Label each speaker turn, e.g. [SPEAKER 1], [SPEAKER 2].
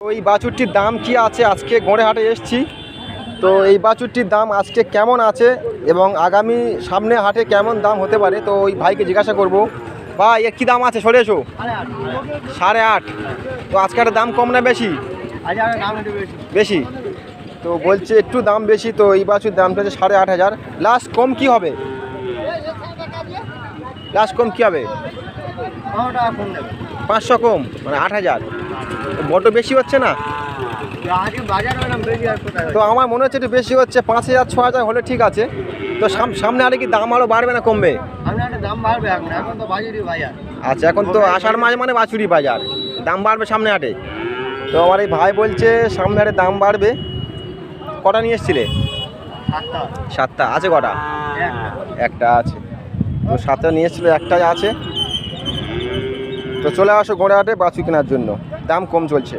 [SPEAKER 1] ওই বাছুরটির দাম কি আছে, আজকে গোড়ে হাটে এসেছি, তো এই বাছুরটির দাম আজকে কেমন আছে এবং আগামী সামনে হাটে কেমন দাম হতে পারে, তো ওই ভাইকে জিজ্ঞাসা করব। ভাই এর কী দাম আছে, সরে এসো। 8.5। তো আজকে একটা দাম কম না বেশি? বেশি। তো বলছে একটু দাম বেশি, তো এই বাছুর দামটা হচ্ছে 8.5 হাজার। লাস্ট কম কি হবে? লাস্ট কম কি হবে? 500 কম, মানে 8 হাজার। বড্ড বেশি হচ্ছে না? তো আমার মনে হচ্ছে একটু বেশি হচ্ছে। 5 হাজার 6 হাজার হলে ঠিক আছে। তো সামনে আরে কি দাম আরও বাড়বে না কমবে? আচ্ছা, এখন তো আষাঢ় মাস মানে বাছুরি বাজার, দাম বাড়বে সামনে হাটে। তো আমার এই ভাই বলছে সামনে হাটে দাম বাড়বে। কটা নিয়ে এসছিলে? 7টা আছে। কটা? একটা আছে। তো 7টা নিয়ে এসেছিলো, একটাই আছে। তো চলে আসো গোড়া হাটে বাছুর কেনার জন্য, দাম কম চলছে।